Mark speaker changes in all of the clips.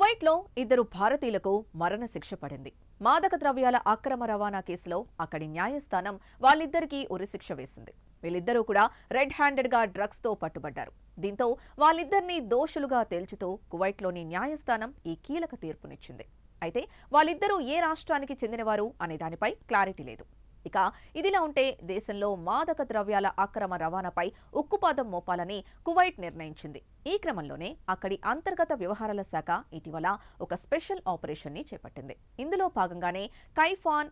Speaker 1: కువైట్లో ఇద్దరు భారతీయులకు మరణశిక్ష పడింది. మాదక ద్రవ్యాల అక్రమ రవాణా కేసులో అక్కడి న్యాయస్థానం వాళ్ళిద్దరికీ ఉరిశిక్ష వేసింది. వీళ్ళిద్దరూ కూడా రెడ్ హ్యాండెడ్గా డ్రగ్స్తో పట్టుబడ్డారు. దీంతో వాళ్ళిద్దరినీ దోషులుగా తేల్చుతూ కువైట్లోని న్యాయస్థానం ఈ కీలక తీర్పునిచ్చింది. అయితే వాళ్ళిద్దరూ ఏ రాష్ట్రానికి చెందినవారు అనే దానిపై క్లారిటీ లేదు. ఇక ఇదిలా ఉంటే దేశంలో మాదక ద్రవ్యాల అక్రమ రవాణాపై ఉక్కుపాదం మోపాలని కువైట్ నిర్ణయించింది. ఈ క్రమంలోనే అక్కడి అంతర్గత వ్యవహారాల శాఖ ఇటీవల ఒక స్పెషల్ ఆపరేషన్ని చేపట్టింది. ఇందులో భాగంగానే కైఫాన్,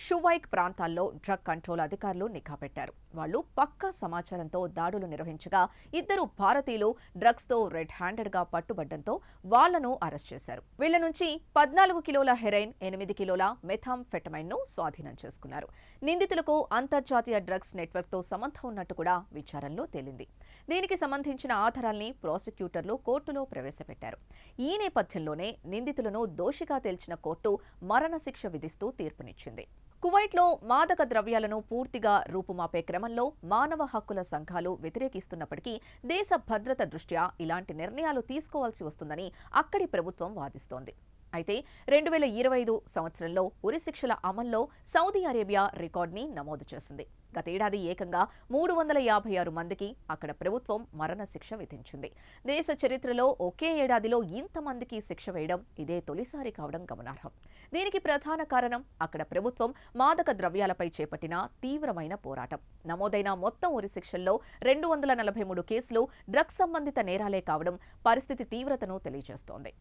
Speaker 1: షువైక్ ప్రాంతాల్లో డ్రగ్ కంట్రోల్ అధికారులు నిఘా పెట్టారు. వాళ్లు పక్కా సమాచారంతో దాడులు నిర్వహించగా ఇద్దరు భారతీయులు డ్రగ్స్తో రెడ్ హ్యాండెడ్గా పట్టుబడ్డంతో వాళ్లను అరెస్ట్ చేశారు. వీళ్ల నుంచి 14 కిలోల హెరైన్, 8 కిలోల మెథాంఫెటమైన్ను స్వాధీనం చేసుకున్నారు. నిందితులకు అంతర్జాతీయ డ్రగ్స్ నెట్వర్క్తో సంబంధం ఉన్నట్టు కూడా విచారణలో తేలింది. దీనికి సంబంధించిన ఆధారాల్ని ప్రాసిక్యూటర్లు కోర్టులో ప్రవేశపెట్టారు. ఈ నేపథ్యంలోనే నిందితులను దోషిగా తేల్చిన కోర్టు మరణశిక్ష విధిస్తూ తీర్పునిచ్చింది. కువైట్లో మాదక ద్రవ్యాలను పూర్తిగా రూపుమాపే క్రమంలో మానవ హక్కుల సంఘాలు వ్యతిరేకిస్తున్నప్పటికీ దేశ భద్రత దృష్ట్యా ఇలాంటి నిర్ణయాలు తీసుకోవాల్సి వస్తుందని అక్కడి ప్రభుత్వం వాదిస్తోంది. అయితే 2025 సంవత్సరంలో ఉరిశిక్షల అమల్లో సౌదీ అరేబియా రికార్డుని నమోదు చేసింది. గతేడాది ఏకంగా 356 మందికి అక్కడ ప్రభుత్వం మరణశిక్ష విధించింది. దేశ చరిత్రలో ఒకే ఏడాదిలో ఇంతమందికి శిక్ష వేయడం ఇదే తొలిసారి కావడం గమనార్హం. దీనికి ప్రధాన కారణం అక్కడ ప్రభుత్వం మాదక ద్రవ్యాలపై చేపట్టిన తీవ్రమైన పోరాటం. నమోదైన మొత్తం ఉరిశిక్షల్లో 243 కేసులు డ్రగ్స్ సంబంధిత నేరాలే కావడం పరిస్థితి తీవ్రతను తెలియజేస్తోంది.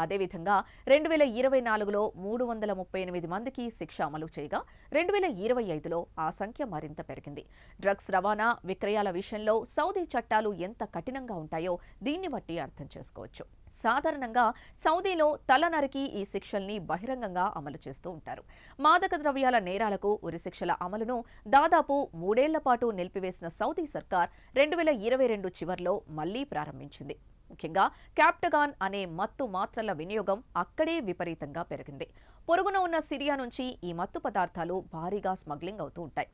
Speaker 1: అదేవిధంగా 2024లో 338 మందికి శిక్ష అమలు చేయగా 2025లో ఆ సంఖ్య మరింత పెరిగింది. డ్రగ్స్ రవాణా, విక్రయాల విషయంలో సౌదీ చట్టాలు ఎంత కఠినంగా ఉంటాయో దీన్ని బట్టి అర్థం చేసుకోవచ్చు. సాధారణంగా సౌదీలో తల నరికి ఈ శిక్షల్ని బహిరంగంగా అమలు చేస్తూ ఉంటారు. మాదక ద్రవ్యాల నేరాలకు ఉరిశిక్షల అమలును దాదాపు 3 ఏళ్ల పాటు నిలిపివేసిన సౌదీ సర్కార్ 2022 చివర్లో మళ్లీ ప్రారంభించింది. ముఖ్యంగా క్యాప్టగాన్ అనే మత్తు మాత్రల వినియోగం అక్కడే విపరీతంగా పెరిగింది. పొరుగున ఉన్న సిరియా నుంచి ఈ మత్తు పదార్థాలు భారీగా స్మగ్లింగ్ అవుతూ ఉంటాయి.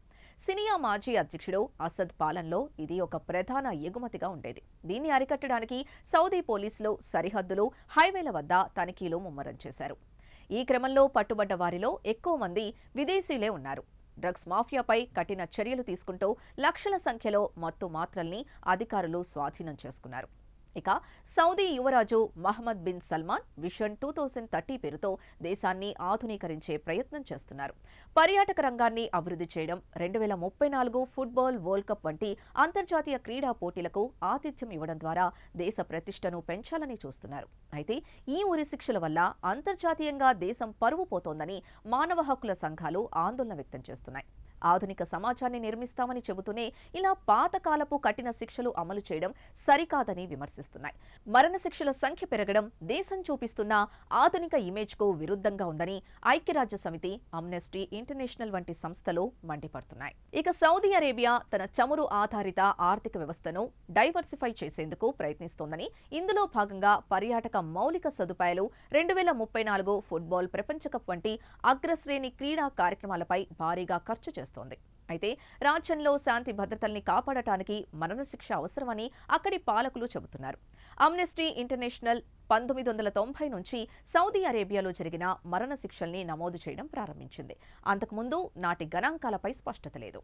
Speaker 1: సిరియా మాజీ అధ్యక్షుడు అసద్ పాలనలో ఇది ఒక ప్రధాన ఎగుమతిగా ఉండేది. దీన్ని అరికట్టడానికి సౌదీ పోలీసులు సరిహద్దులు, హైవేల వద్ద తనిఖీలు ముమ్మరం చేశారు. ఈ క్రమంలో పట్టుబడ్డ వారిలో ఎక్కువ మంది విదేశీయులే ఉన్నారు. డ్రగ్స్ మాఫియాపై కఠిన చర్యలు తీసుకుంటూ లక్షల సంఖ్యలో మత్తు మాత్రల్ని అధికారులు స్వాధీనం చేసుకున్నారు. ఇక సౌదీ యువరాజు మహమ్మద్ బిన్ సల్మాన్ విజన్ 2030 పేరుతో దేశాన్ని ఆధునీకరించే ప్రయత్నం చేస్తున్నారు. పర్యాటక రంగాన్ని అభివృద్ధి చేయడం, 2034 ఫుట్బాల్ వరల్డ్ కప్ వంటి అంతర్జాతీయ క్రీడా పోటీలకు ఆతిథ్యం ఇవ్వడం ద్వారా దేశ ప్రతిష్టను పెంచాలని చూస్తున్నారు. అయితే ఈ ఉరిశిక్షల వల్ల అంతర్జాతీయంగా దేశం పరువు పోతోందని మానవ హక్కుల సంఘాలు ఆందోళన వ్యక్తం చేస్తున్నాయి. ఆధునిక సమాజాన్ని నిర్మిస్తామని చెబుతూనే ఇలా పాతకాలపు కఠిన శిక్షలు అమలు చేయడం సరికాదని విమర్శిస్తున్నాయి. మరణశిక్షల సంఖ్య పెరగడం దేశం చూపిస్తున్న ఆధునిక ఇమేజ్కు విరుద్ధంగా ఉందని ఐక్యరాజ్య సమితి, అమ్నెస్టీ ఇంటర్నేషనల్ వంటి సంస్థలు మండిపడుతున్నాయి. ఇక సౌదీ అరేబియా తన చమురు ఆధారిత ఆర్థిక వ్యవస్థను డైవర్సిఫై చేసేందుకు ప్రయత్నిస్తోందని, ఇందులో భాగంగా పర్యాటక మౌలిక సదుపాయాలు, 2034 ఫుట్బాల్ ప్రపంచ కప్ వంటి అగ్రశ్రేణి క్రీడా కార్యక్రమాలపై భారీగా ఖర్చు చేస్తోంది. అయితే రాజ్యంలో శాంతి భద్రతల్ని కాపాడటానికి మరణశిక్ష అవసరమని అక్కడి పాలకులు చెబుతున్నారు. అమ్నెస్టీ ఇంటర్నేషనల్ 1990 నుంచి సౌదీ అరేబియాలో జరిగిన మరణశిక్షల్ని నమోదు చేయడం ప్రారంభించింది. అంతకుముందు నాటి గణాంకాలపై స్పష్టత లేదు.